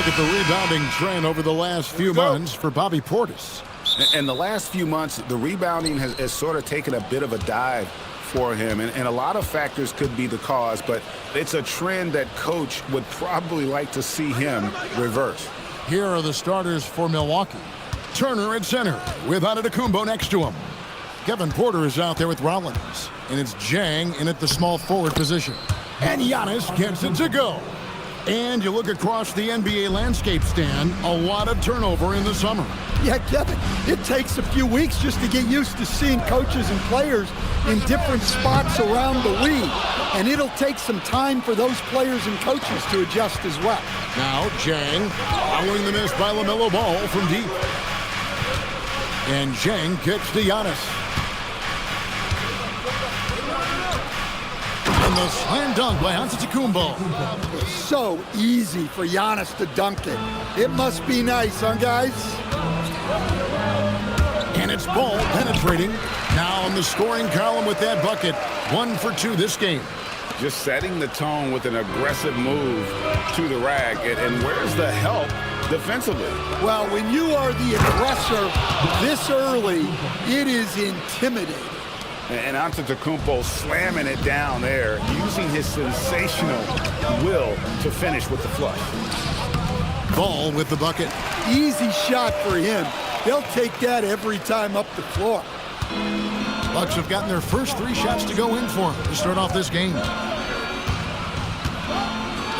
look at the rebounding trend over the last few months for Bobby Portis. In the last few months, the rebounding has sort of taken a bit of a dive for him, and a lot of factors could be the cause, but it's a trend that coach would probably like to see him reverse. Here are the starters for Milwaukee. Turner at center with Antetokounmpo next to him. Kevin Porter is out there with Rollins, and it's Jang in at the small forward position. And Giannis gets it to go. And you look across the NBA landscape, Stan, a lot of turnover in the summer. Yeah, Kevin, it takes a few weeks just to get used to seeing coaches and players in different spots around the league. And it'll take some time for those players and coaches to adjust as well. Now Jang following the miss by LaMelo Ball from deep. And Jang gets to Giannis. And the slam dunk by Antetokounmpo. So easy for Giannis to dunk it. It must be nice, huh, guys? And it's Ball penetrating. Now in the scoring column with that bucket. 1 for 2 this game. Just setting the tone with an aggressive move to the rack. And where's the help defensively? Well, when you are the aggressor this early, it is intimidating. And Antetokounmpo slamming it down there, using his sensational will to finish with the flush. Ball with the bucket. Easy shot for him. They'll take that every time up the floor. Bucks have gotten their first 3 shots to go in for to start off this game.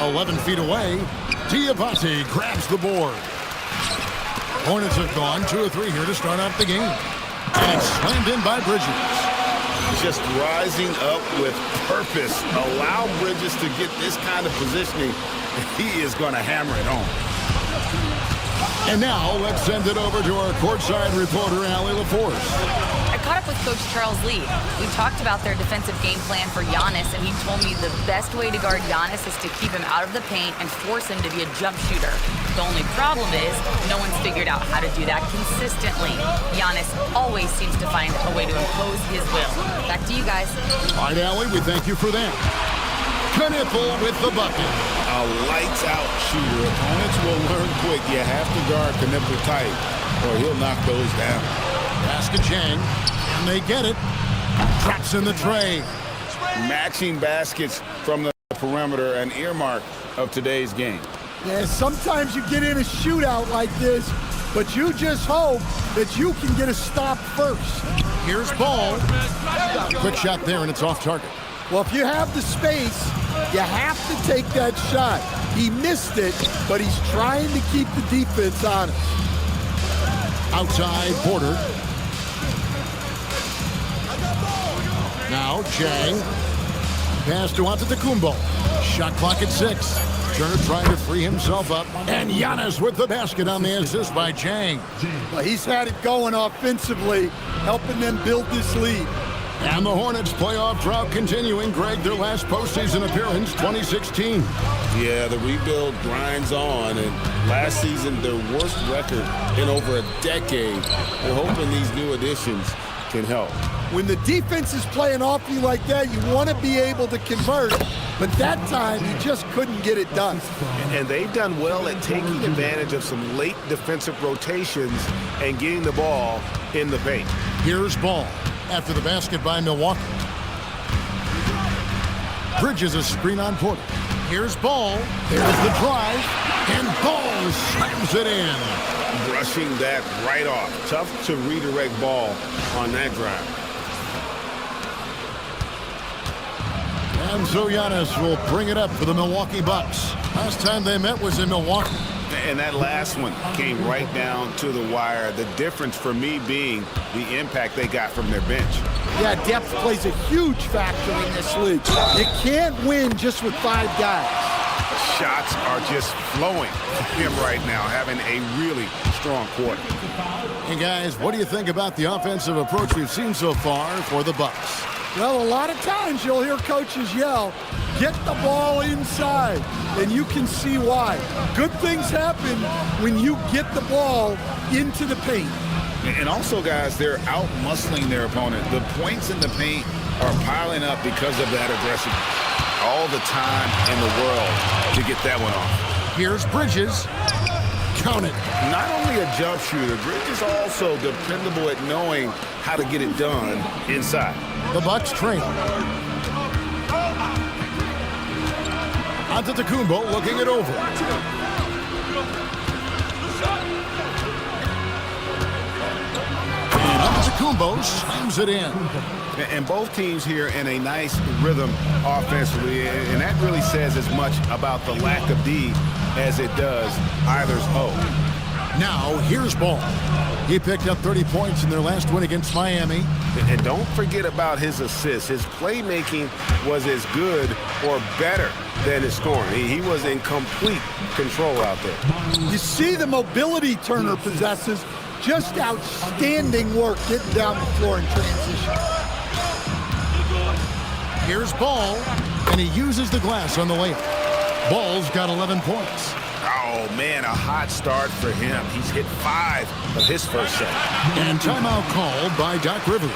11 feet away, Diabate grabs the board. Hornets have gone 2 or 3 here to start off the game. And it's slammed in by Bridges. Just rising up with purpose. Allow Bridges to get this kind of positioning. He is going to hammer it home. And now let's send it over to our courtside reporter, Allie LaForce. I caught up with Coach Charles Lee. We talked about their defensive game plan for Giannis, and he told me the best way to guard Giannis is to keep him out of the paint and force him to be a jump shooter. The only problem is no one's figured out how to do that consistently. Giannis always seems to find a way to impose his will. Back to you guys. All right, Allie, we thank you for that. Knipple with the bucket. A lights-out shooter. Opponents will learn quick. You have to guard Knipple tight, or he'll knock those down. Basket Jang, and they get it. Drops in the tray. Matching baskets from the perimeter, an earmark of today's game. Yeah, sometimes you get in a shootout like this, but you just hope that you can get a stop first. Here's Ball. Quick shot there, and it's off target. Well, if you have the space, you have to take that shot. He missed it, but he's trying to keep the defense honest. Outside, Porter. Now, Jang. Pass to Antetokounmpo. Shot clock at 6. Turner trying to free himself up. And Giannis with the basket on the assist by Jang. Well, he's had it going offensively, helping them build this lead. And the Hornets playoff drought continuing. Greg, their last postseason appearance, 2016. Yeah, the rebuild grinds on, and last season, their worst record in over a decade. They're hoping these new additions can help. When the defense is playing off you like that, you want to be able to convert, but that time, you just couldn't get it done. And they've done well at taking advantage of some late defensive rotations and getting the ball in the paint. Here's Ball after the basket by Milwaukee. Bridges a screen on Porter. Here's Ball. There's the drive. And Ball slams it in. Brushing that right off. Tough to redirect Ball on that drive. And so Giannis will bring it up for the Milwaukee Bucks. Last time they met was in Milwaukee. And that last one came right down to the wire. The difference for me being the impact they got from their bench. Yeah, depth plays a huge factor in this league. You can't win just with 5 guys. Shots are just flowing for him right now, having a really strong quarter. Hey guys, what do you think about the offensive approach we've seen so far for the Bucks? Well, a lot of times you'll hear coaches yell, get the ball inside, and you can see why. Good things happen when you get the ball into the paint. And also, guys, they're out-muscling their opponent. The points in the paint are piling up because of that aggression. All the time in the world to get that one off. Here's Bridges. Count it. Not only a jump shooter, Bridges also dependable at knowing how to get it done inside. The Bucks trail. Antetokounmpo looking it over. And Antetokounmpo slams it in. And both teams here in a nice rhythm offensively, and that really says as much about the lack of D as it does either's O. Now, here's Ball. He picked up 30 points in their last win against Miami. And don't forget about his assists. His playmaking was as good or better than his scoring. He was in complete control out there. You see the mobility Turner possesses. Just outstanding work getting down the floor in transition. Here's Ball, and he uses the glass on the layup. Ball's got 11 points. Oh, man, a hot start for him. He's hit 5 of his first set. And timeout called by Doc Rivers.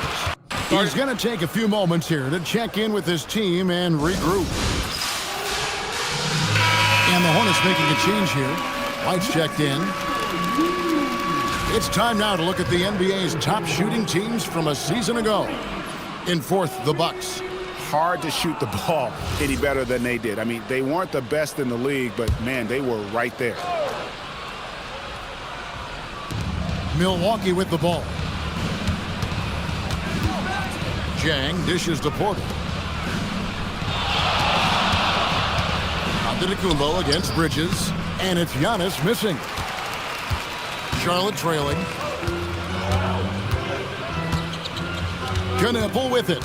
He's going to take a few moments here to check in with his team and regroup. And the Hornets making a change here. White's checked in. It's time now to look at the NBA's top shooting teams from a season ago. In fourth, the Bucks. Hard to shoot the ball any better than they did. I mean, they weren't the best in the league, but, man, they were right there. Milwaukee with the ball. Jang dishes to Porter. Antetokounmpo against Bridges, and it's Giannis missing. Charlotte trailing. Knipple with it.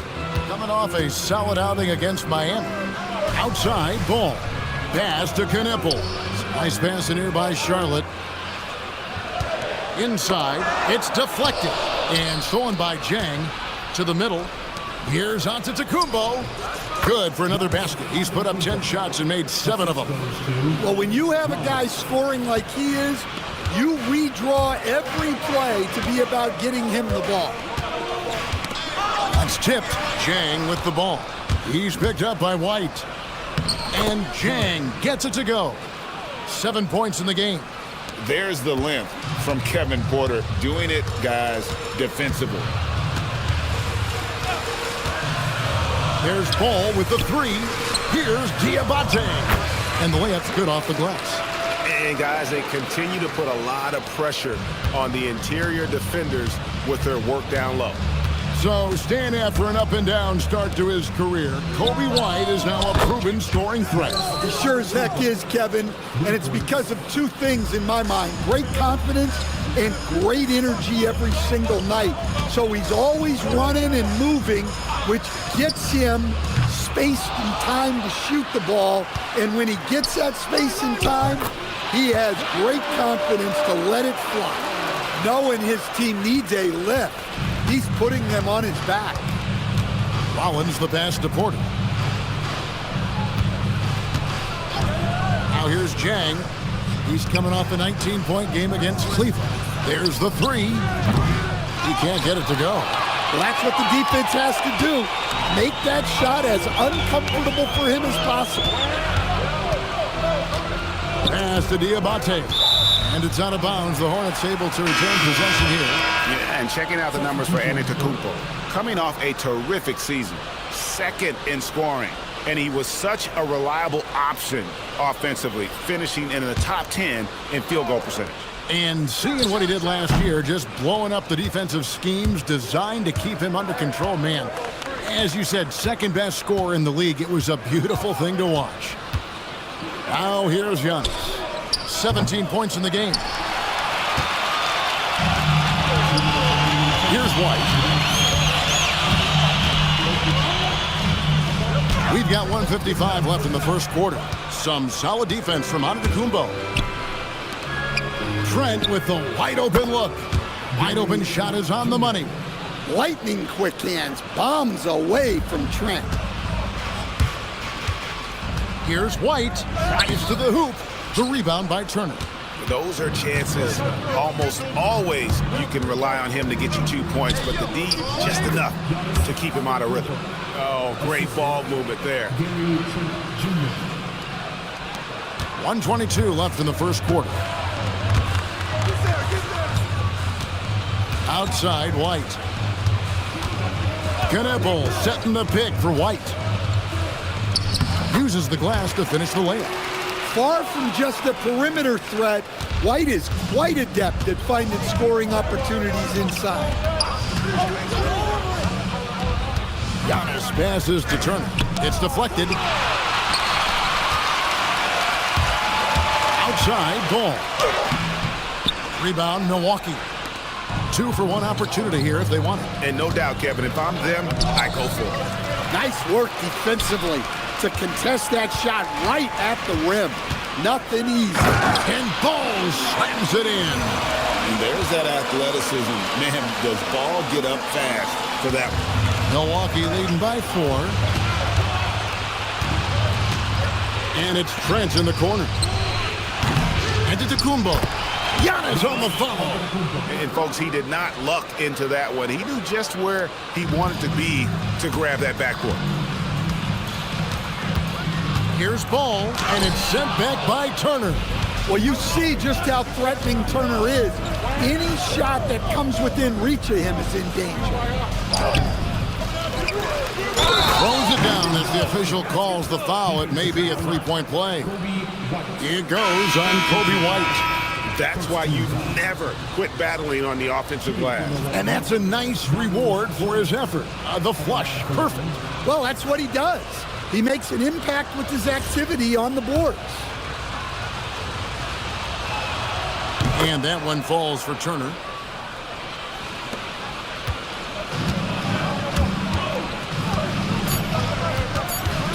Coming off a solid outing against Miami. Outside, Ball. Pass to Knipple. Nice pass in here by Charlotte. Inside, it's deflected. And stolen by Jang to the middle. Here's Antetokounmpo. Good for another basket. He's put up 10 shots and made 7 of them. Well, when you have a guy scoring like he is, you redraw every play to be about getting him the ball. That's tipped. Jang with the ball. He's picked up by White. And Jang gets it to go. 7 points in the game. There's the length from Kevin Porter. Doing it, guys, defensively. There's Ball with the 3. Here's Diabate. And the layup's good off the glass. And, guys, they continue to put a lot of pressure on the interior defenders with their work down low. So, staying after an up-and-down start to his career, Kobe White is now a proven scoring threat. He sure as heck is, Kevin, and it's because of 2 things in my mind. Great confidence and great energy every single night. So he's always running and moving, which gets him space and time to shoot the ball. And when he gets that space and time, he has great confidence to let it fly. Knowing his team needs a lift, he's putting them on his back. Rollins the pass to Porter. Now here's Jang. He's coming off a 19-point game against Cleveland. There's the 3. He can't get it to go. Well, that's what the defense has to do. Make that shot as uncomfortable for him as possible. Pass to Diabate. And it's out of bounds. The Hornets able to return possession here. Yeah, and checking out the numbers for Antetokounmpo. Coming off a terrific season. 2nd in scoring. And he was such a reliable option offensively, finishing in the top 10 in field goal percentage. And seeing what he did last year, just blowing up the defensive schemes designed to keep him under control, man. As you said, 2nd best scorer in the league. It was a beautiful thing to watch. Now here's Giannis. 17 points in the game. Here's White. We've got 1:55 left in the first quarter. Some solid defense from Antetokounmpo. Trent with the wide-open look. Wide-open shot is on the money. Lightning quick hands. Bombs away from Trent. Here's White. Drives to the hoop. The rebound by Turner. Those are chances almost always you can rely on him to get you 2 points, but the D just enough to keep him out of rhythm. Oh, great ball movement there. 1:22 left in the first quarter. Outside, White. Knebel setting the pick for White. Uses the glass to finish the layup. Far from just a perimeter threat, White is quite adept at finding scoring opportunities inside. Giannis passes to Turner. It's deflected. Outside, Ball. Rebound, Milwaukee. 2-for-1 opportunity here if they want it. And no doubt, Kevin, if I'm them, I go for it. Nice work defensively to contest that shot right at the rim. Nothing easy. And Ball slams it in. And there's that athleticism. Man, does Ball get up fast for that one. Milwaukee leading by 4. And it's Trent in the corner. And to Tacumbo. Giannis on the follow. And folks, he did not luck into that one. He knew just where he wanted to be to grab that backcourt. Here's Ball, and it's sent back by Turner. Well, you see just how threatening Turner is. Any shot that comes within reach of him is in danger. Throws it down as the official calls the foul. It may be a three-point play. It goes on Kobe White. That's why you never quit battling on the offensive glass. And that's a nice reward for his effort. The flush, perfect. Well, that's what he does. He makes an impact with his activity on the boards. And that one falls for Turner.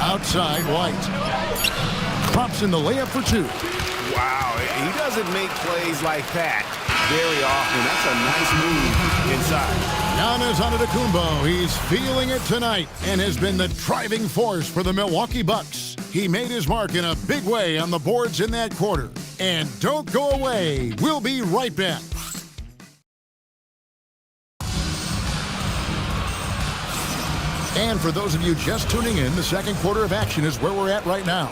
Outside, White. Drops in the layup for 2. Wow, he doesn't make plays like that very often. That's a nice move inside. Giannis Antetokounmpo, he's feeling it tonight and has been the driving force for the Milwaukee Bucks. He made his mark in a big way on the boards in that quarter. And don't go away. We'll be right back. And for those of you just tuning in, the second quarter of action is where we're at right now.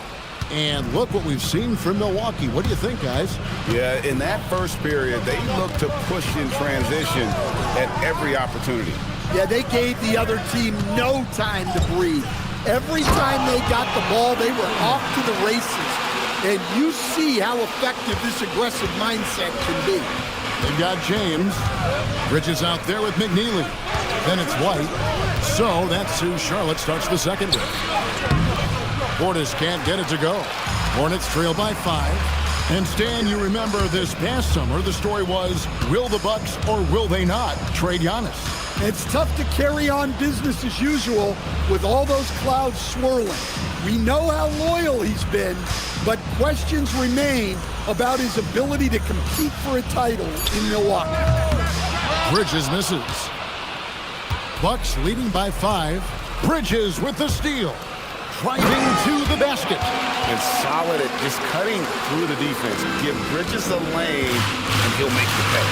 And look what we've seen from Milwaukee. What do you think, guys? Yeah, in that first period, they looked to push in transition at every opportunity. Yeah, they gave the other team no time to breathe. Every time they got the ball, they were off to the races. And you see how effective this aggressive mindset can be. They've got James. Bridges out there with McNeely. Then it's White. So that's who Charlotte starts the second with. Portis can't get it to go. Hornets trail by 5. And Stan, you remember this past summer, the story was, will the Bucks or will they not trade Giannis? It's tough to carry on business as usual with all those clouds swirling. We know how loyal he's been, but questions remain about his ability to compete for a title in Milwaukee. Bridges misses. Bucks leading by 5. Bridges with the steal. Driving to the basket. And solid at just cutting through the defense. Give Bridges a lane, and he'll make the pay.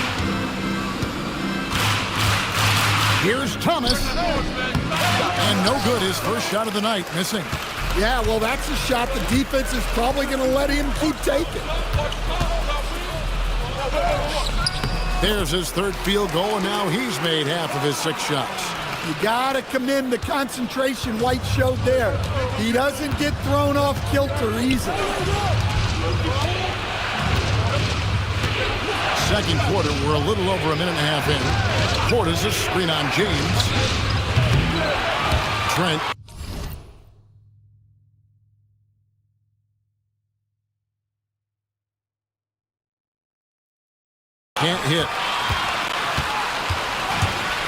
Here's Thomas. And no good, his first shot of the night, missing. Yeah, well, that's a shot the defense is probably going to let him keep taking. There's his third field goal, and now he's made half of his 6 shots. You got to commend the concentration White showed there. He doesn't get thrown off kilter easily. Second quarter, we're a little over a minute and a half in. Portis a screen on James. Trent. Can't hit.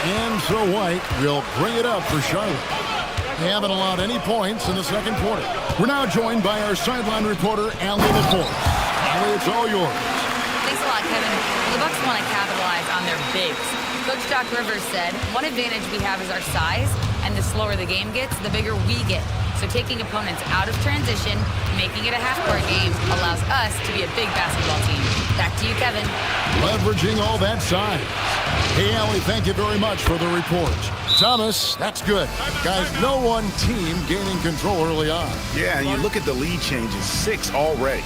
And so White will bring it up for Charlotte. They haven't allowed any points in the second quarter. We're now joined by our sideline reporter, Allie LaForce. Allie, it's all yours. Thanks a lot, Kevin. The Bucks want to capitalize on their bigs. Coach Doc Rivers said, one advantage we have is our size, and the slower the game gets, the bigger we get. So taking opponents out of transition, making it a half-court game, allows us to be a big basketball team. Back to you, Kevin. Leveraging all that size. Hey, Allie, thank you very much for the report. Thomas, that's good. Guys, no one team gaining control early on. Yeah, and you look at the lead changes, 6 already.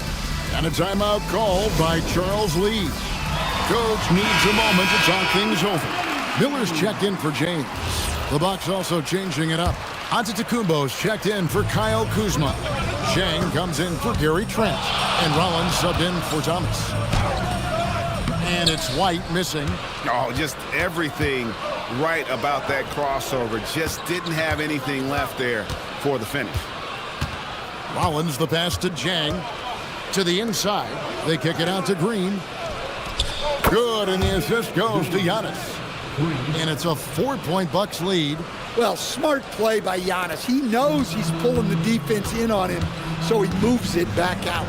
And a timeout called by Charles Lee. Coach needs a moment to talk things over. Miller's checked in for James. The Bucks also changing it up. Antetokounmpo's checked in for Kyle Kuzma. Shang comes in for Gary Trent. And Rollins subbed in for Thomas. And it's White missing. Oh, just everything right about that crossover. Just didn't have anything left there for the finish. Rollins the pass to Jang. To the inside. They kick it out to Green. Good, and the assist goes to Giannis. And it's a 4-point Bucks lead. Well, smart play by Giannis. He knows he's pulling the defense in on him, so he moves it back out.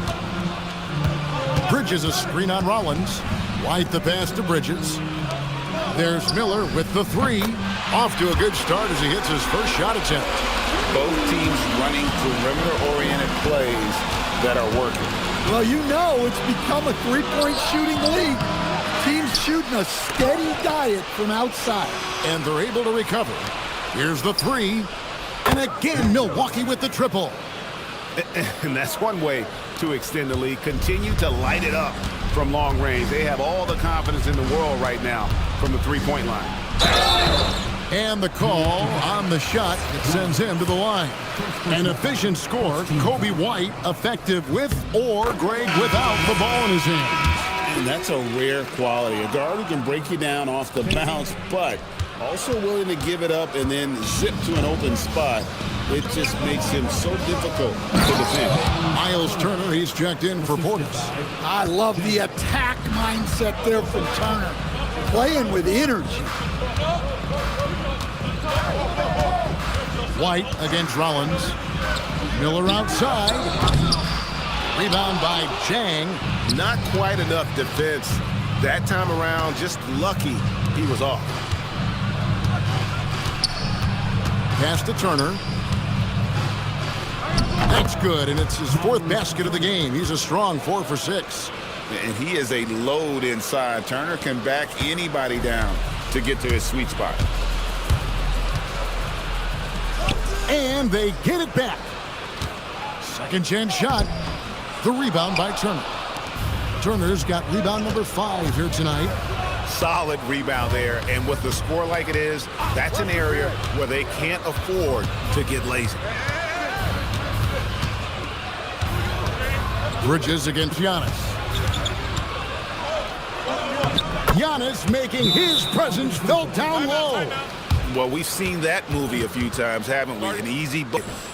Bridges a screen on Rollins. White the pass to Bridges. There's Miller with the three. Off to a good start as he hits his first shot attempt. Both teams running perimeter-oriented plays that are working. Well, you know it's become a three-point shooting league. Teams shooting a steady diet from outside. And they're able to recover. Here's the three. And again, Milwaukee with the triple. And that's one way to extend the lead. Continue to light it up from long range. They have all the confidence in the world right now from the three-point line. And the call on the shot that sends him to the line. An efficient score. Kobe White effective with or Greg without the ball in his hands. And that's a rare quality. A guard who can break you down off the bounce, but also willing to give it up and then zip to an open spot. It just makes him so difficult to defend. Miles Turner, he's checked in for Portis. I love the attack mindset there from Turner. Playing with energy. White against Rollins. Miller outside. Rebound by Chang. Not quite enough defense that time around. Just lucky he was off. Pass to Turner. That's good, and it's his fourth basket of the game. He's a strong 4 for 6. And he is a load inside. Turner can back anybody down to get to his sweet spot. And they get it back. Second chance shot. The rebound by Turner. Turner's got rebound number 5 here tonight. Solid rebound there, and with the score like it is, that's an area where they can't afford to get lazy. Bridges against Giannis. Giannis making his presence felt down low. Well, we've seen that movie a few times, haven't we? An easy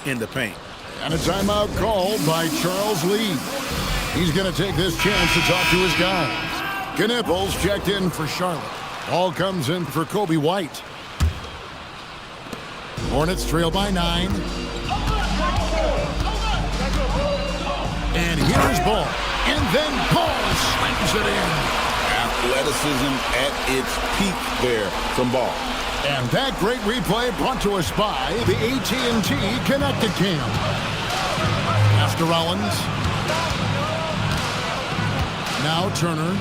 in the paint. And a timeout called by Charles Lee. He's going to take this chance to talk to his guys. Knipples checked in for Charlotte. Ball comes in for Kobe White. Hornets trail by 9. And here's Ball. And then Ball slams it in. Athleticism at its peak there from Ball. And that great replay brought to us by the AT&T Connected Cam. After Rollins. Now Turner.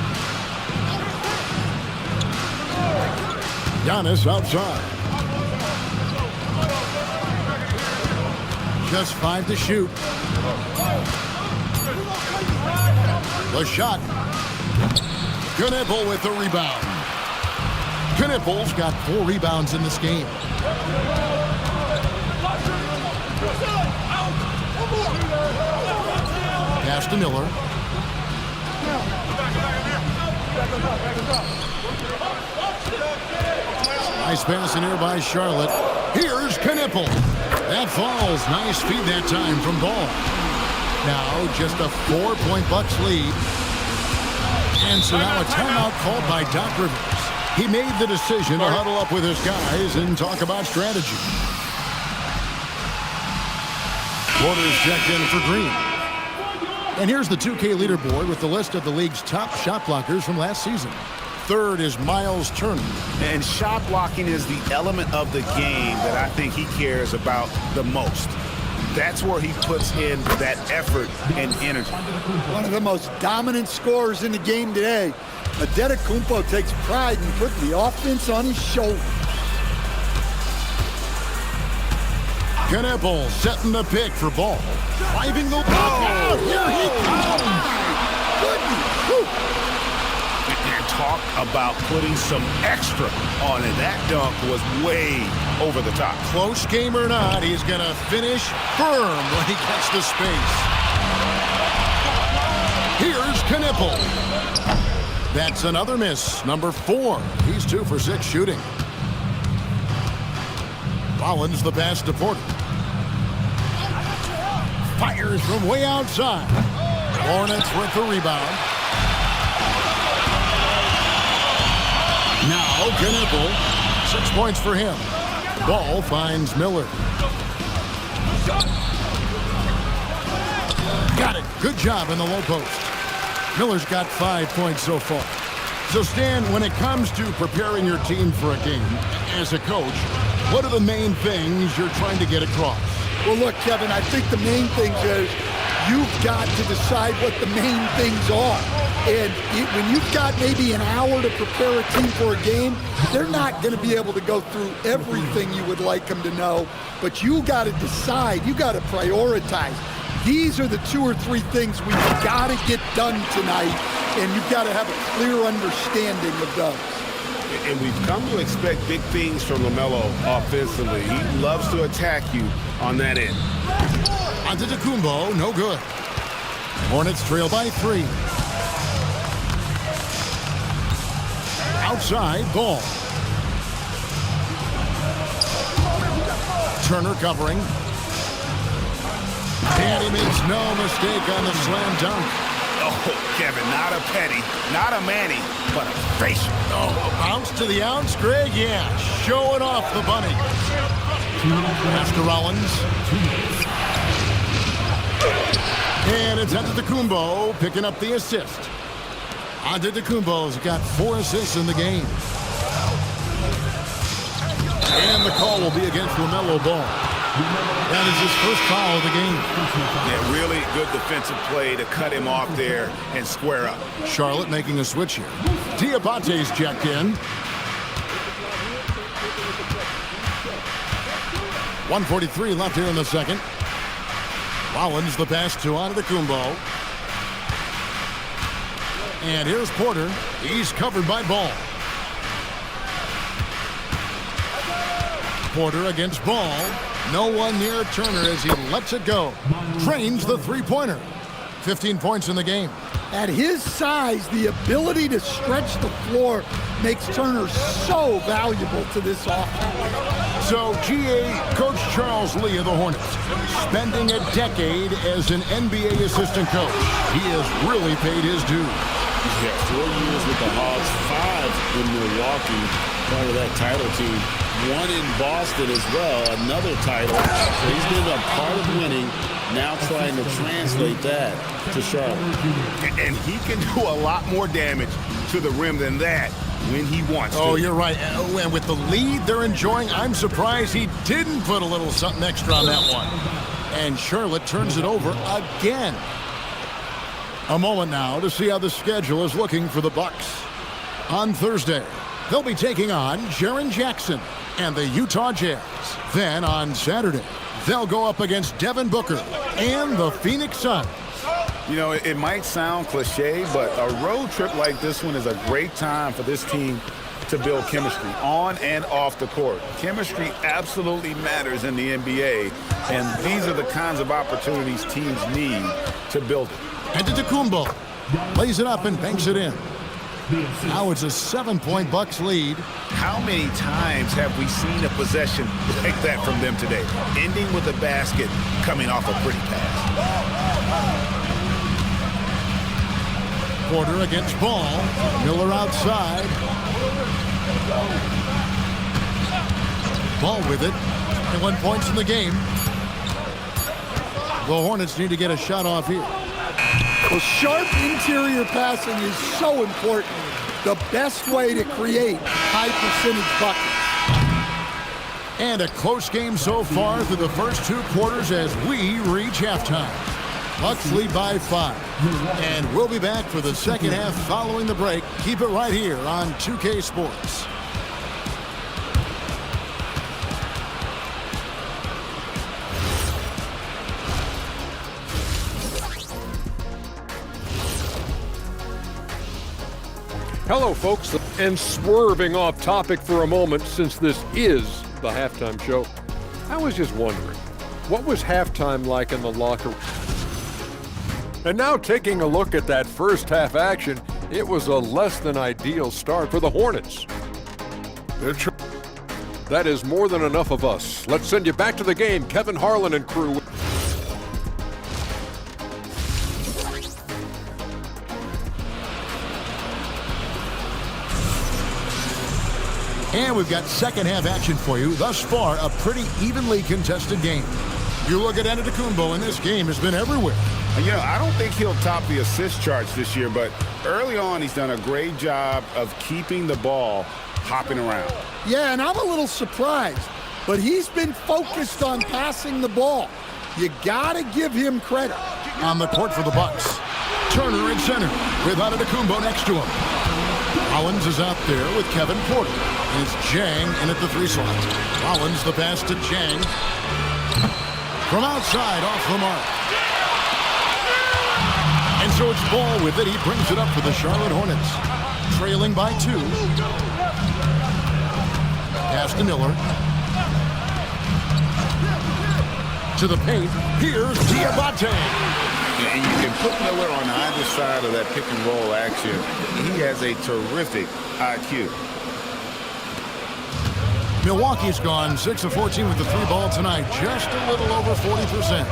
Giannis outside. Just 5 to shoot. The shot. Knipple with the rebound. Knipple's got 4 rebounds in this game. Pass to Miller. Nice pass in here by Charlotte. Here's Knipple. That falls. Nice feed that time from Ball. Now just a 4-point Bucks lead. And so now a timeout called by Doc Rivers. He made the decision to huddle up with his guys and talk about strategy. Porter's checked in for Green. And here's the 2K leaderboard with the list of the league's top shot blockers from last season. Third is Miles Turner. And shot blocking is the element of the game that I think he cares about the most. That's where he puts in that effort and energy. One of the most dominant scorers in the game today. Antetokounmpo takes pride in putting the offense on his shoulder. Knipple setting the pick for Ball. Driving the ball. Here he comes. And talk about putting some extra on it. That dunk was way over the top. Close game or not, he's going to finish firm when he gets the space. Here's Knipple. That's another miss. Number 4. He's 2 for 6 shooting. Rollins the pass to Porter. Fires from way outside. Hornets with the rebound. Now Knipple. 6 points for him. Ball finds Miller. Got it. Good job in the low post. Miller's got 5 points so far. So, Stan, when it comes to preparing your team for a game, as a coach, what are the main things you're trying to get across? Well, look, Kevin, I think the main thing is you've got to decide what the main things are. And when you've got maybe an hour to prepare a team for a game, they're not going to be able to go through everything you would like them to know. But you got to decide. You got to prioritize. These are the 2 or 3 things we've got to get done tonight, and you've got to have a clear understanding of those. And we've come to expect big things from LaMelo offensively. He loves to attack you on that end. Antetokounmpo, no good. Hornets trail by 3. Outside, Ball. Turner covering. And he makes no mistake on the slam dunk. Oh, Kevin, not a Petty, not a Manny, but a facial. Oh, a bounce to the ounce, Greg? Yeah, showing off the bunny. Pass to Rollins. And it's Antetokounmpo picking up the assist. Antetokounmpo's got 4 assists in the game. And the call will be against LaMelo Ball. That is his first foul of the game. Yeah, really good defensive play to cut him off there and square up. Charlotte making a switch here. Diabate's checked in. 1:43 left here in the second. Rollins the pass to Antetokounmpo. And here's Porter. He's covered by Ball. Porter against Ball. No one near Turner as he lets it go. Trains the three-pointer. 15 points in the game. At his size, the ability to stretch the floor makes Turner so valuable to this offense. So, GA Coach Charles Lee of the Hornets, spending a decade as an NBA assistant coach. He has really paid his dues. Yeah, 4 years with the Hawks, 5 in Milwaukee, part of that title team. 1 in Boston as well, another title. So he's been a part of winning, now trying to translate that to Charlotte. And he can do a lot more damage to the rim than that when he wants to. Oh, you're right. And with the lead they're enjoying, I'm surprised he didn't put a little something extra on that one. And Charlotte turns it over again. A moment now to see how the schedule is looking for the Bucks. On Thursday, they'll be taking on Jaren Jackson and the Utah Jazz. Then on Saturday, they'll go up against Devin Booker and the Phoenix Suns. You know, it might sound cliche, but a road trip like this one is a great time for this team to build chemistry on and off the court. Chemistry absolutely matters in the NBA, and these are the kinds of opportunities teams need to build it. Antetokounmpo lays it up and banks it in. Now it's a 7-point Bucks lead. How many times have we seen a possession like that from them today? Ending with a basket, coming off a pretty pass. Porter against Ball. Miller outside. Ball with it. 21 points in the game. The Hornets need to get a shot off here. Well, sharp interior passing is so important. The best way to create high-percentage buckets. And a close game so far through the first 2 quarters as we reach halftime. Bucks lead by 5. And we'll be back for the second half following the break. Keep it right here on 2K Sports. Hello, folks. And swerving off topic for a moment, since this is the halftime show, I was just wondering, what was halftime like in the locker room? And now taking a look at that first half action, it was a less than ideal start for the Hornets. That is more than enough of us. Let's send you back to the game, Kevin Harlan and crew. And we've got second half action for you. Thus far, a pretty evenly contested game. You look at Antetokounmpo, and this game has been everywhere. You know, I don't think he'll top the assist charts this year, but early on he's done a great job of keeping the ball hopping around. Yeah, and I'm a little surprised, but he's been focused on passing the ball. You got to give him credit. On the court for the Bucks. Turner at center with Antetokounmpo next to him. Rollins is out there with Kevin Porter. And it's Jang in at the 3 slot. Rollins the pass to Jang. From outside off the mark. And so it's Ball with it. He brings it up for the Charlotte Hornets. Trailing by 2. Pass to Miller. To the paint. Here's Diabate. And you can put Miller on either side of that pick and roll action. He has a terrific IQ. Milwaukee's gone 6 of 14 with the 3 ball tonight. Just a little over 40%.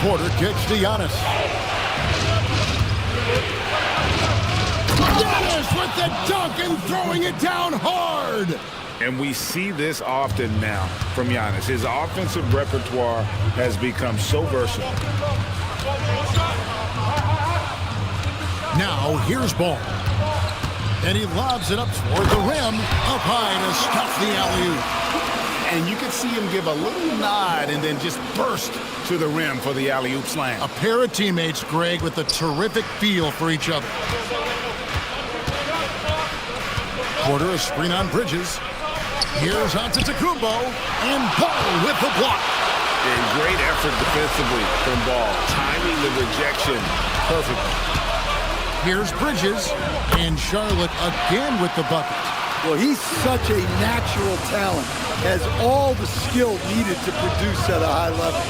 Porter kicks to Giannis. Giannis with the dunk and throwing it down hard. And we see this often now from Giannis. His offensive repertoire has become so versatile. Now here's Ball. And he lobs it up toward the rim. Up high to stuff the alley-oop. And you can see him give a little nod and then just burst to the rim for the alley-oop slam. A pair of teammates, Greg, with a terrific feel for each other. Porter a screen on Bridges. Here's Antetokounmpo, and Ball with the block. And great effort defensively from Ball, timing the rejection perfectly. Here's Bridges, and Charlotte again with the bucket. Well, he's such a natural talent, has all the skill needed to produce at a high level.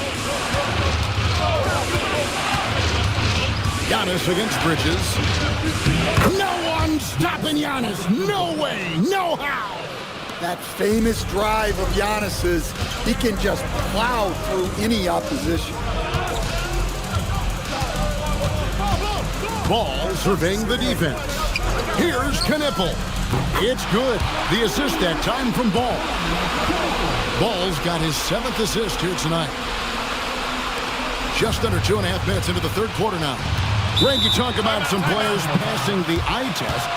Giannis against Bridges. No one stopping Giannis. No way, no how. That famous drive of Giannis's, he can just plow through any opposition. Ball surveying the defense. Here's Knipple. It's good. The assist that time from Ball. Ball's got his 7th assist here tonight. Just under 2.5 minutes into the third quarter now. Greg, you talk about some players passing the eye test.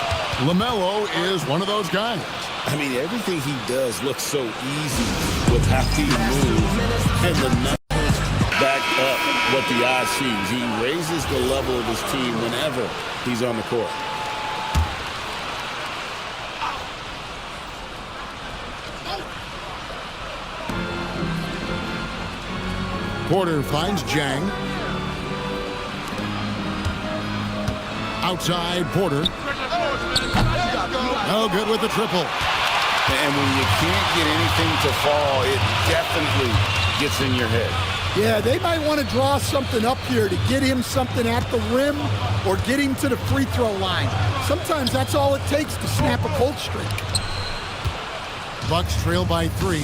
LaMelo is one of those guys. I mean, everything he does looks so easy with how he moves, and the numbers back up what the eye sees. He raises the level of his team whenever he's on the court. Porter finds Jang. Outside, Porter. No good with the triple. And when you can't get anything to fall, it definitely gets in your head. Yeah, they might want to draw something up here to get him something at the rim or get him to the free throw line. Sometimes that's all it takes to snap a cold streak. Bucks trail by 3.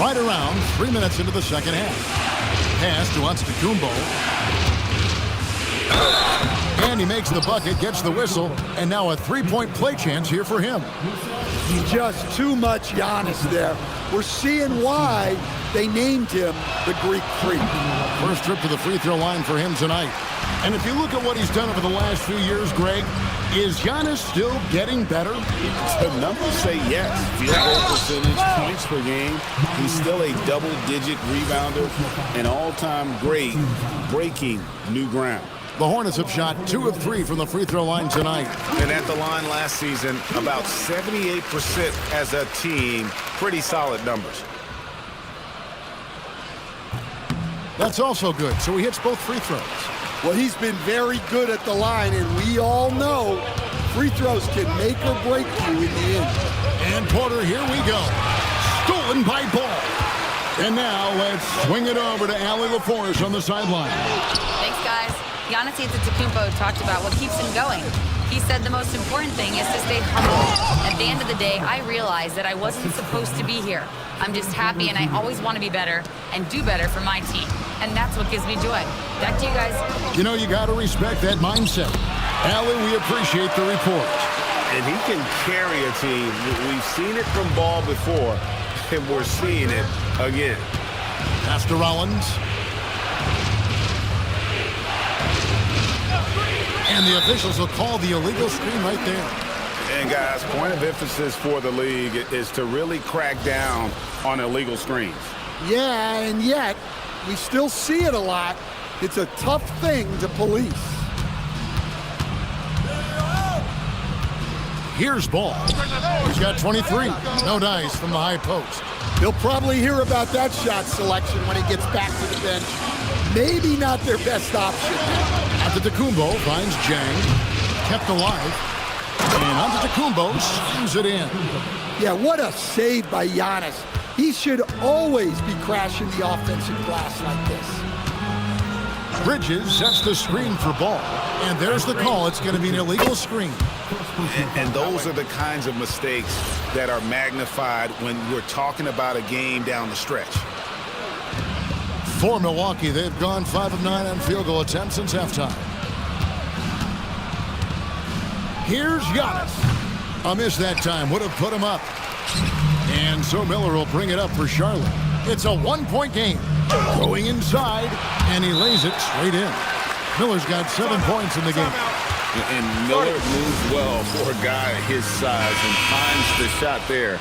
Right around 3 minutes into the second half. Pass to Antetokounmpo. And he makes the bucket, gets the whistle, and now a 3-point play chance here for him. Just too much Giannis there. We're seeing why they named him the Greek Freak. First trip to the free throw line for him tonight. And if you look at what he's done over the last few years, Greg, is Giannis still getting better? The numbers say yes. Field goal percentage, points per game. He's still a double-digit rebounder, an all-time great, breaking new ground. The Hornets have shot 2 of 3 from the free throw line tonight. And at the line last season, about 78% as a team. Pretty solid numbers. That's also good, so he hits both free throws. Well, he's been very good at the line, and we all know free throws can make or break you in the end. And Porter, here we go. Stolen by Ball. And now let's swing it over to Allie LaForce on the sideline. Thanks, guys. Giannis Antetokounmpo talked about what keeps him going. He said the most important thing is to stay humble. At the end of the day, I realized that I wasn't supposed to be here. I'm just happy, and I always want to be better and do better for my team. And that's what gives me joy. Back to you guys. You know, you got to respect that mindset. Allie, we appreciate the report. And he can carry a team. We've seen it from Ball before, and we're seeing it again. Pass to Rollins. And the officials will call the illegal screen right there. And guys, point of emphasis for the league is to really crack down on illegal screens. Yeah, and yet we still see it a lot. It's a tough thing to police. Here's Ball. He's got 23. No dice from the high post. He'll probably hear about that shot selection when he gets back to the bench. Maybe not their best option. Antetokounmpo finds Jang. Kept alive. And Antetokounmpo slams it in. Yeah, what a save by Giannis. He should always be crashing the offensive glass like this. Bridges sets the screen for Ball. And there's the call. It's going to be an illegal screen. And those are the kinds of mistakes that are magnified when we're talking about a game down the stretch. For Milwaukee, they've gone 5 of 9 on field goal attempts since halftime. Here's Giannis. A miss that time would have put him up. And so Miller will bring it up for Charlotte. It's a 1-point game. Going inside, and he lays it straight in. Miller's got 7 points in the game. And Miller moves well for a guy his size and finds the shot there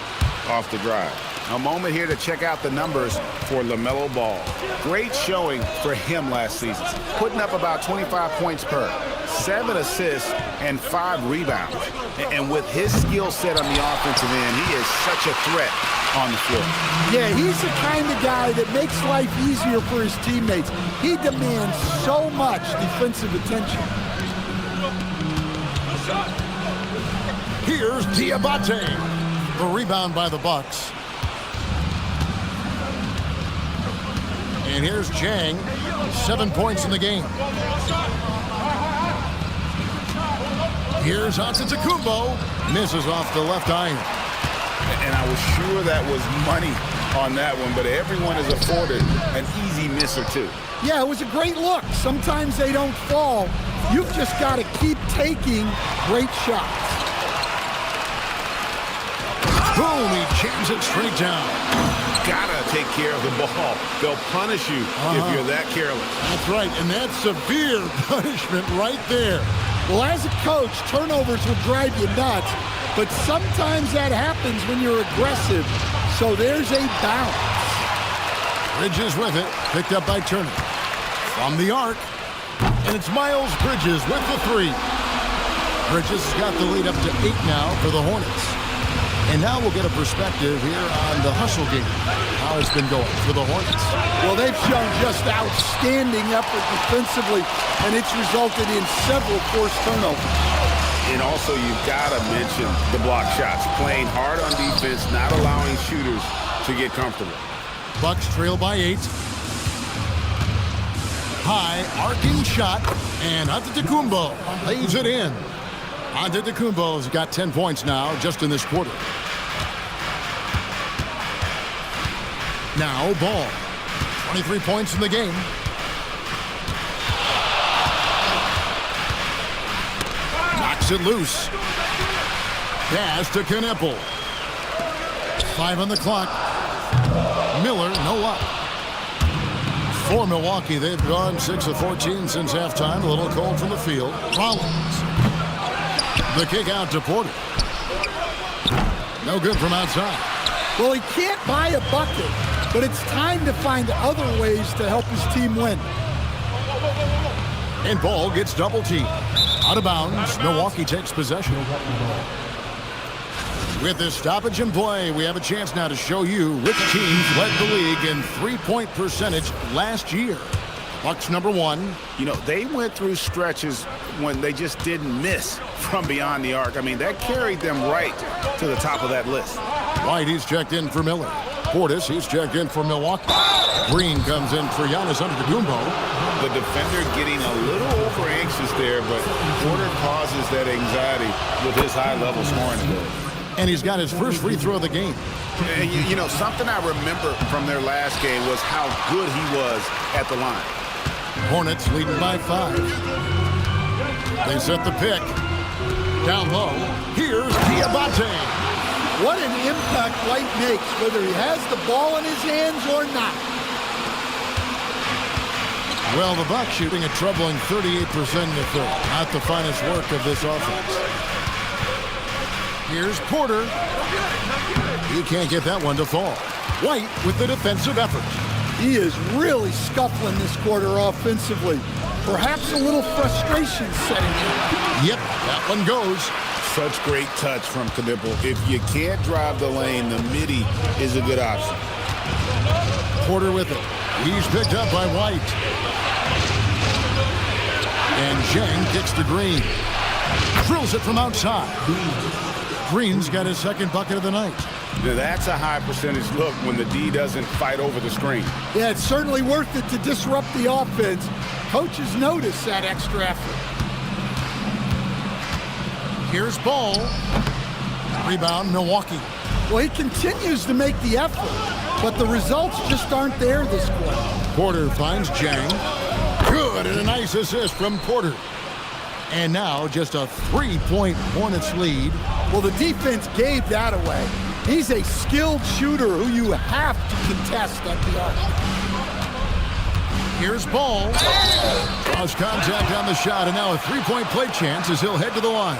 off the drive. A moment here to check out the numbers for LaMelo Ball. Great showing for him last season, putting up about 25 points per, 7 assists, and 5 rebounds. And with his skill set on the offensive end, he is such a threat on the floor. Yeah, he's the kind of guy that makes life easier for his teammates. He demands so much defensive attention. Here's Diabate. The rebound by the Bucks. And here's Jang, 7 points in the game. Here's Antetokounmpo, misses off the left iron. And I was sure that was money on that one, but everyone is afforded an easy miss or two. Yeah, it was a great look. Sometimes they don't fall. You've just got to keep taking great shots. Boom, he jams it straight down. Gotta take care of the ball. They'll punish you if you're that careless. That's right, and that's severe punishment right there. Well, as a coach, turnovers will drive you nuts, but sometimes that happens when you're aggressive. So there's a bounce. Bridges with it, picked up by Turner. From the arc, and it's Miles Bridges with the 3. Bridges has got the lead up to 8 now for the Hornets. And now we'll get a perspective here on the hustle game, how it's been going for the Hornets. Well, they've shown just outstanding effort defensively, and it's resulted in several forced turnovers. And also, you've got to mention the block shots. Playing hard on defense, not allowing shooters to get comfortable. Bucks trail by 8. High arcing shot, and Antetokounmpo lays it in. Antetokounmpo's got 10 points now just in this quarter. Now Ball, 23 points in the game. Knocks it loose. Pass to Kneppel. 5 on the clock. Miller, no luck. For Milwaukee, they've gone 6 of 14 since halftime. A little cold from the field. Rollins. The kick out to Porter. No good from outside. Well, he can't buy a bucket, but it's time to find other ways to help his team win. And Ball gets double teamed. Out of bounds, Milwaukee takes possession. With this stoppage in play, we have a chance now to show you which teams led the league in three-point percentage last year. Bucks number 1. You know, they went through stretches when they just didn't miss from beyond the arc. I mean, that carried them right to the top of that list. White, he's checked in for Miller. Portis, he's checked in for Milwaukee. Green comes in for Giannis Antetokounmpo. The defender getting a little over anxious there, but Porter causes that anxiety with his high-level scoring ability. And he's got his first free throw of the game. And you know, something I remember from their last game was how good he was at the line. Hornets leading by 5. They set the pick. Down low, here's Diabate. What an impact White makes, whether he has the ball in his hands or not. Well, the Bucks shooting a troubling 38% in the third. Not the finest work of this offense. Here's Porter. He can't get that one to fall. White with the defensive effort. He is really scuffling this quarter offensively. Perhaps a little frustration setting in. Yep, that one goes. Such great touch from Knipple. If you can't drive the lane, the midi is a good option. Porter with it. He's picked up by White. And Zhang kicks to Green. Drills it from outside. Green's got his second bucket of the night. Now that's a high percentage look when the D doesn't fight over the screen. Yeah, it's certainly worth it to disrupt the offense. Coaches notice that extra effort. Here's Ball. Rebound, Milwaukee. Well, he continues to make the effort, but the results just aren't there this quarter. Porter finds Zhang. Good, and a nice assist from Porter. And now just a 3-point Hornets lead. Well, the defense gave that away. He's a skilled shooter who you have to contest at the arc. Here's Ball. Lost contact on the shot, and now a 3-point play chance as he'll head to the line.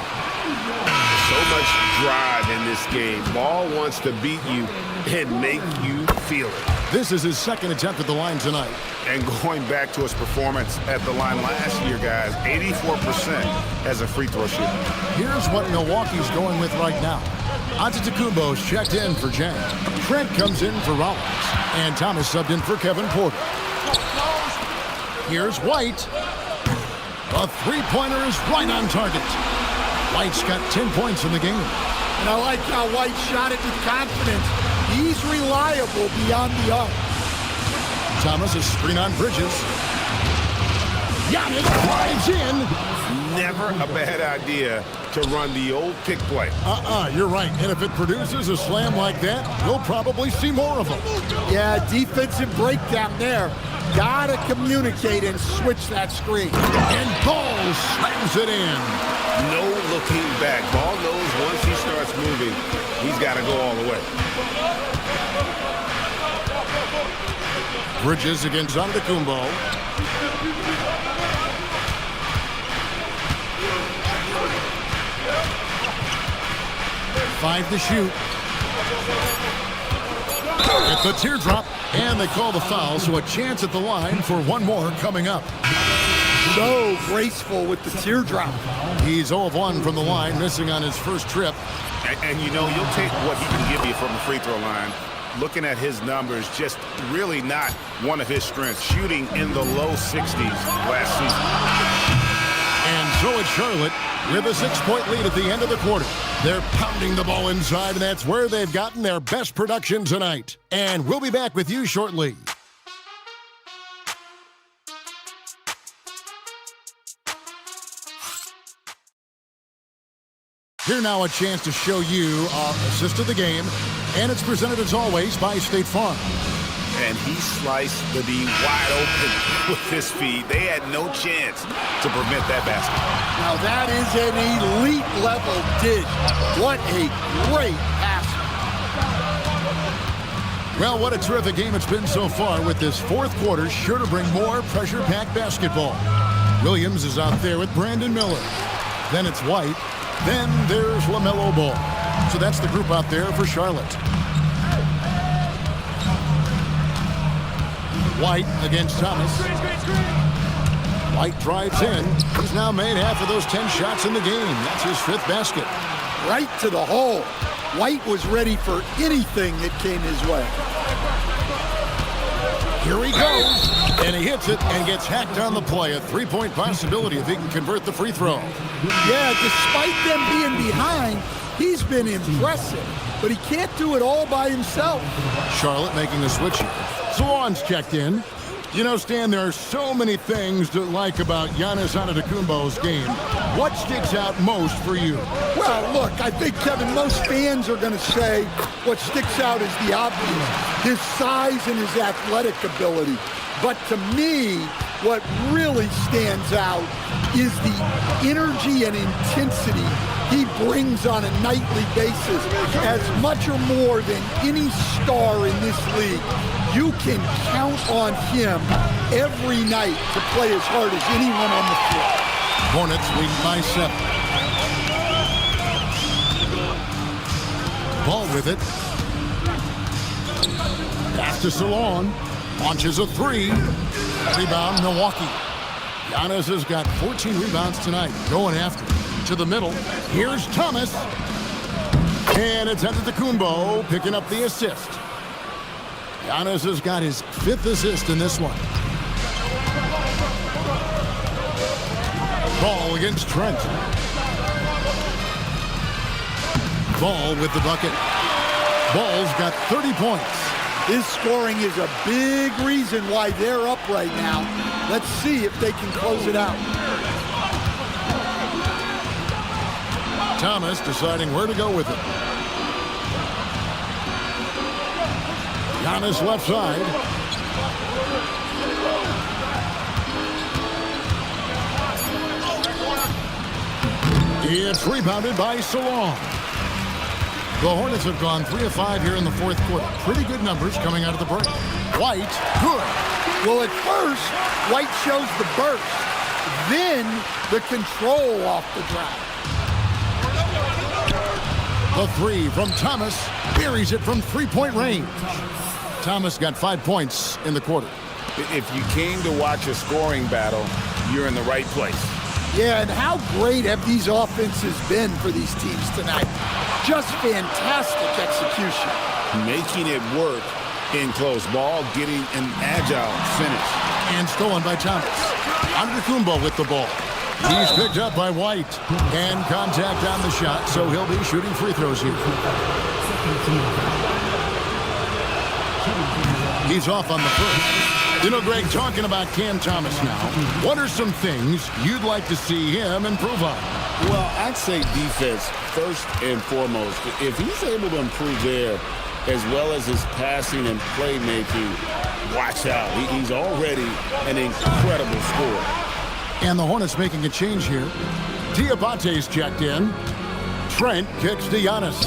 So much drive in this game. Ball wants to beat you and make you feel it. This is his second attempt at the line tonight. And going back to his performance at the line last year, guys, 84% as a free throw shooter. Here's what Milwaukee's going with right now. Antetokounmpo's checked in for Zhang. Trent comes in for Rollins. And Thomas subbed in for Kevin Porter. Here's White. A three-pointer is right on target. White's got 10 points in the game. And I like how White shot it with confidence. He's reliable beyond the arc. Thomas is screen on Bridges. Giannis drives in. Never a bad idea to run the old pick play. You're right. And if it produces a slam like that, we'll probably see more of them. Yeah, defensive breakdown there. Gotta communicate and switch that screen. And Ball slams it in. No looking back. Ball knows once he starts moving, he's got to go all the way. Bridges against Antetokounmpo. Five to shoot. At the teardrop, and they call the foul, so a chance at the line for one more coming up. So graceful with the teardrop. He's 0 of 1 from the line, missing on his first trip. And you know, you'll take what he can give you from the free throw line. Looking at his numbers, just really not one of his strengths. Shooting in the low 60s last season. And so it's Charlotte with a 6-point lead at the end of the quarter. They're pounding the ball inside, and that's where they've gotten their best production tonight. And we'll be back with you shortly. Here now a chance to show you our assist of the game, and it's presented as always by State Farm. And he sliced the D wide open with his feet. They had no chance to prevent that basket. Now that is an elite level dish. What a great pass. Well, what a terrific game it's been so far, with this fourth quarter sure to bring more pressure-packed basketball. Williams is out there with Brandon Miller. Then it's White. Then there's LaMelo Ball. So that's the group out there for Charlotte. White against Thomas. White drives in. He's now made half of those 10 shots in the game. That's his 5th basket. Right to the hole. White was ready for anything that came his way. Here he goes, and he hits it and gets hacked on the play. A three-point possibility if he can convert the free throw. Yeah, despite them being behind, he's been impressive, but he can't do it all by himself. Charlotte making a switch here. Salon's checked in. You know, Stan, there are so many things to like about Giannis Antetokounmpo's game. What sticks out most for you? Well, look, I think, Kevin, most fans are going to say what sticks out is the obvious, his size and his athletic ability. But to me, what really stands out is the energy and intensity he brings on a nightly basis, as much or more than any star in this league. You can count on him every night to play as hard as anyone on the floor. Hornets lead by 7. Ball with it. Pass to Salon. Launches a three. Rebound, Milwaukee. Giannis has got 14 rebounds tonight. Going after it. To the middle. Here's Thomas. And it's Antetokounmpo picking up the assist. Giannis has got his 5th assist in this one. Ball against Trent. Ball with the bucket. Ball's got 30 points. His scoring is a big reason why they're up right now. Let's see if they can close it out. Thomas deciding where to go with it. Giannis left side. It's rebounded by Salon. The Hornets have gone 3 of 5 here in the 4th quarter. Pretty good numbers coming out of the break. White, good. Well, at first, White shows the burst, then the control off the drive. The three from Thomas buries it from three-point range. Thomas got 5 points in the quarter. If you came to watch a scoring battle, you're in the right place. Yeah, and how great have these offenses been for these teams tonight? Just fantastic execution. Making it work in close ball, getting an agile finish. And stolen by Thomas. Antetokounmpo with the ball. He's picked up by White. And contact on the shot, so he'll be shooting free throws here. He's off on the first. You know, Greg, talking about Cam Thomas now, what are some things you'd like to see him improve on? Well, I'd say defense first and foremost. If he's able to improve there, as well as his passing and playmaking, watch out. He's already an incredible scorer. And the Hornets making a change here. Diabate's checked in. Trent kicks to Giannis.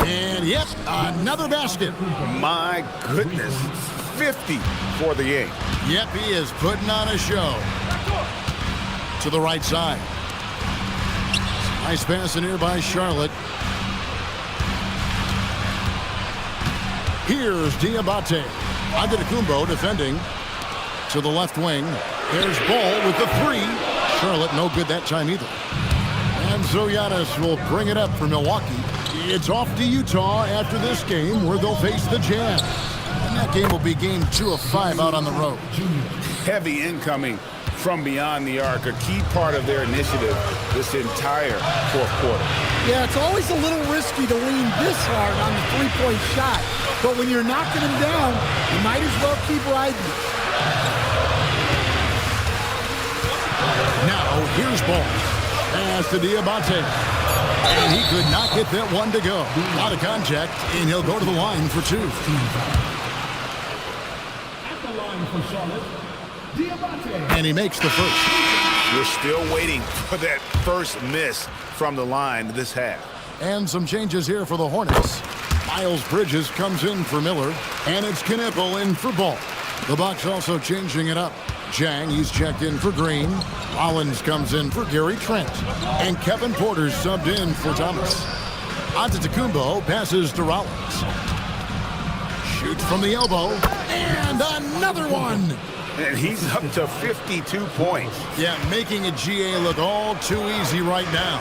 And yep, another basket. My goodness, 50 for the game. Yep, he is putting on a show. To the right side. Nice pass in here by Charlotte. Here's Diabate. Antetokounmpo defending. To the left wing. There's Ball with the three. Charlotte no good that time either. And so Giannis will bring it up for Milwaukee. It's off to Utah after this game where they'll face the Jazz. And that game will be game 2 of 5 out on the road. Heavy incoming from beyond the arc, a key part of their initiative this entire 4th quarter. Yeah, it's always a little risky to lean this hard on the three-point shot. But when you're knocking him down, you might as well keep riding it. Now, here's Ball. Pass to Diabate. And he could not get that one to go. Out of contact, and he'll go to the line for 2. At the line for Charlotte, Diabate. And he makes the first. We're still waiting for that first miss from the line this half. And some changes here for the Hornets. Miles Bridges comes in for Miller, and it's Knipple in for Ball. The Bucks also changing it up. Jang, he's checked in for Green. Rollins comes in for Gary Trent. And Kevin Porter's subbed in for Thomas. Antetokounmpo passes to Rollins. Shoots from the elbow. And another one! And he's up to 52 points. Yeah, making a GA look all too easy right now.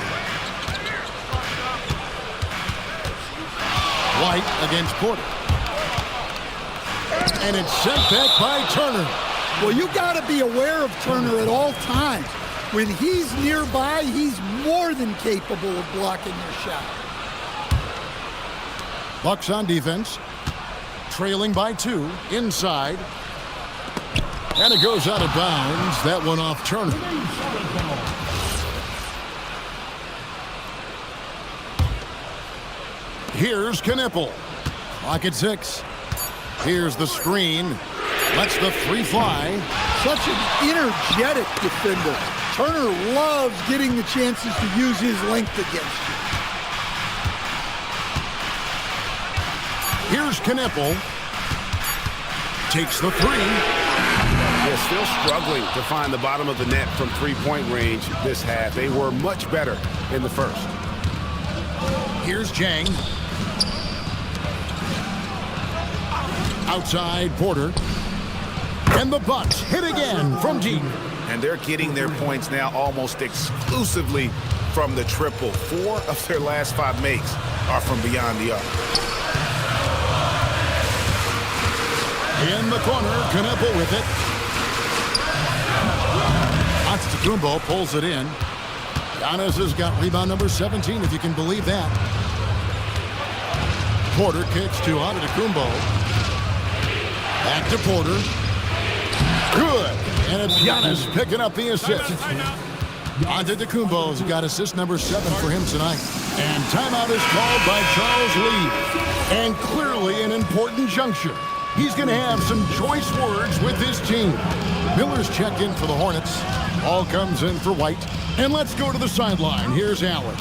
White against Porter. And it's sent back by Turner. Well, you got to be aware of Turner at all times. When he's nearby, he's more than capable of blocking your shot. Bucks on defense. Trailing by 2. Inside. And it goes out of bounds. That one off Turner. Here's Knipple. Clock at 6. Here's the screen. Lets the 3 fly. Such an energetic defender. Turner loves getting the chances to use his length against you. Here's Knipple. Takes the 3. They're still struggling to find the bottom of the net from three-point range this half. They were much better in the first. Here's Jang. Outside Porter. And the Bucks hit again from deep. And they're getting their points now almost exclusively from the triple. 4 of their last 5 makes are from beyond the arc. In the corner, Knipple with it. Antetokounmpo pulls it in. Giannis has got rebound number 17, if you can believe that. Porter kicks to Antetokounmpo. Back to Porter. Good. And it's Giannis picking up the assist. Antetokounmpo's got assist number 7 for him tonight. And timeout is called by Charles Lee. And clearly an important juncture. He's going to have some choice words with his team. Miller's checked in for the Hornets. Ball comes in for White. And let's go to the sideline. Here's Allen.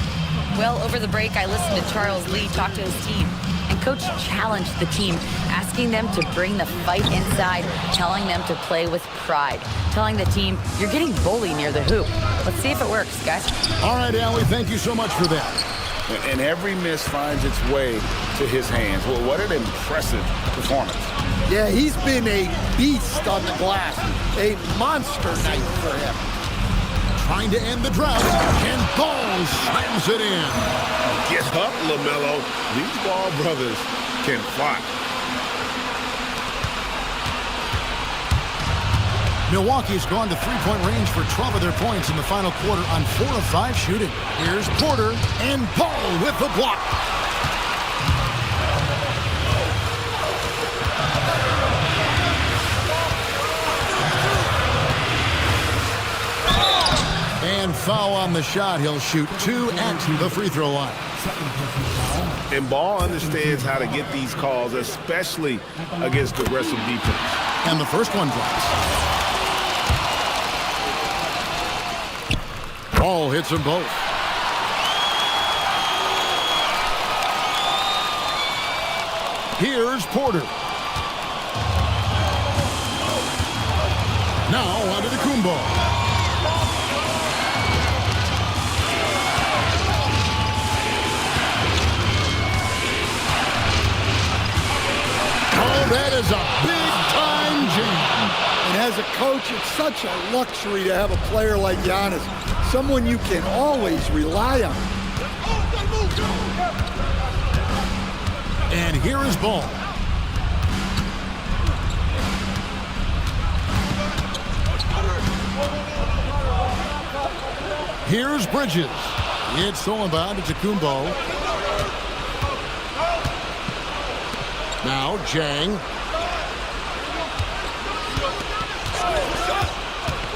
Well, over the break, I listened to Charles Lee talk to his team. And Coach challenged the team, asking them to bring the fight inside, telling them to play with pride, telling the team, you're getting bullied near the hoop. Let's see if it works, guys. All right, Allie, thank you so much for that. And every miss finds its way to his hands. Well, what an impressive performance. Yeah, he's been a beast on the glass. A monster night for him. Trying to end the drought, and Ball slams it in. Get up, LaMelo. These Ball brothers can fly. Milwaukee's gone to three-point range for 12 of their points in the final quarter on 4 of 5 shooting. Here's Porter, and Ball with the block. And foul on the shot. He'll shoot 2 at the free throw line. And Ball understands how to get these calls, especially against aggressive defense. And the first one drops. Ball hits them both. Here's Porter. Now Antetokounmpo. That is a big-time jam. And as a coach, it's such a luxury to have a player like Giannis, someone you can always rely on. And here is Ball. Here's Bridges. It's stolen by Antetokounmpo. Now, Jang.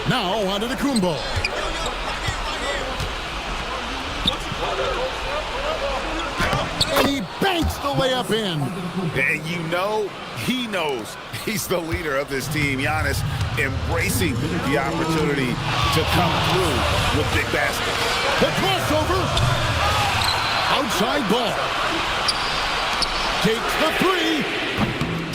Now, Antetokounmpo. And he banks the layup in. And you know, he knows he's the leader of this team. Giannis embracing the opportunity to come through with big baskets. The crossover. Outside Ball. Takes the 3.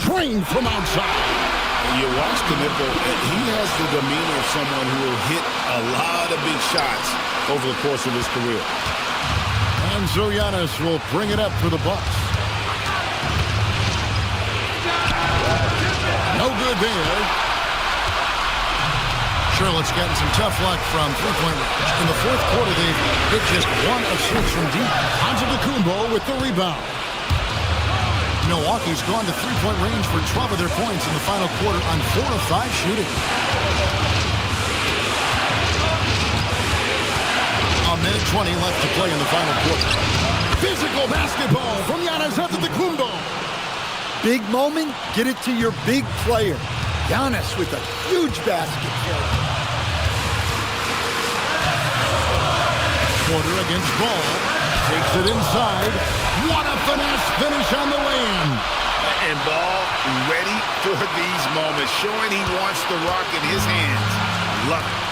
Drained from outside. You watch Knipple, he has the demeanor of someone who will hit a lot of big shots over the course of his career. And so Giannis will bring it up for the Bucks. No good there. Charlotte's gotten some tough luck from three-point range. In the fourth quarter, they've hit just 1 of 6 from deep. Antetokounmpo with the rebound. Milwaukee's gone to three-point range for 12 of their points in the final quarter on 4 of 5 shooting. A minute 20 left to play in the final quarter. Physical basketball from Giannis Antetokounmpo. Big moment, get it to your big player. Giannis with a huge basket. Porter against Ball. Takes it inside. What a finesse finish on the lay-in. And Ball ready for these moments, showing he wants the rock in his hands. Love it.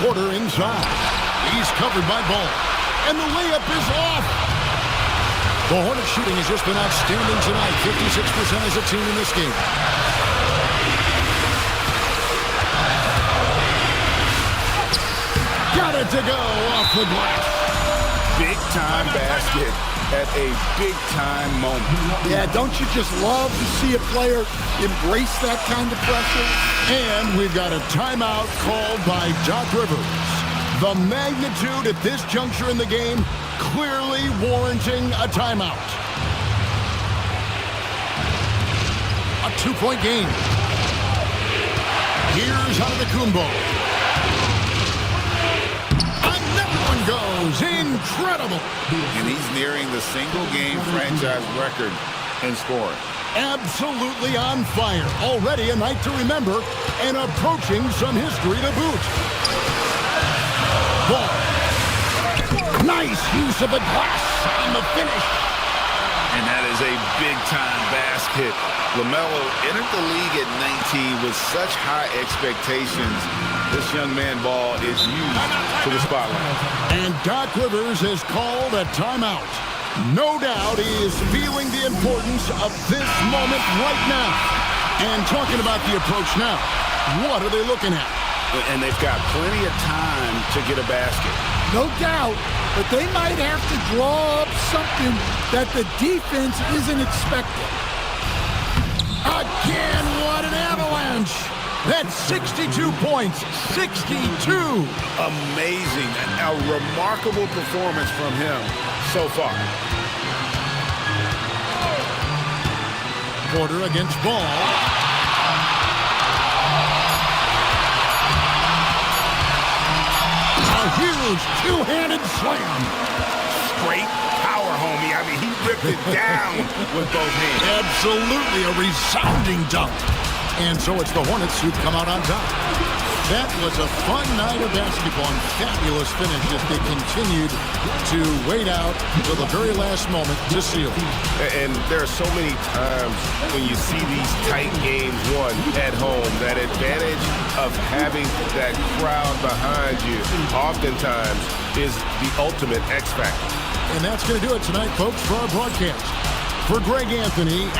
Porter inside. He's covered by Ball. And the layup is off. The Hornets shooting has just been outstanding tonight. 56% as a team in this game. Got it to go off the glass. Big-time basket at a big-time moment. Yeah, don't you just love to see a player embrace that kind of pressure? And we've got a timeout called by Doc Rivers. The magnitude at this juncture in the game clearly warranting a timeout. A two-point game. Here's Antetokounmpo. Another one goes. Incredible. And he's nearing the single-game franchise record in scoring. Absolutely on fire. Already a night to remember and approaching some history to boot. Ball. Nice use of the glass on the finish. And that is a big-time basket. LaMelo entered the league at 19 with such high expectations. This young man Ball is used to the spotlight. And Doc Rivers has called a timeout. No doubt he is feeling the importance of this moment right now. And talking about the approach now, what are they looking at? And they've got plenty of time to get a basket. No doubt, but they might have to draw up something that the defense isn't expecting. Again, what an avalanche! That's 62 points, 62! Amazing, a remarkable performance from him so far. Porter against Ball. A huge two-handed slam. Straight power, homie. I mean, he ripped it down with both hands. Absolutely a resounding dunk. And so it's the Hornets who've come out on top. That was a fun night of basketball and fabulous finish as they continued to wait out until the very last moment to seal. And there are so many times when you see these tight games won at home, that advantage of having that crowd behind you oftentimes is the ultimate X factor. And that's going to do it tonight, folks, for our broadcast. For Greg Anthony.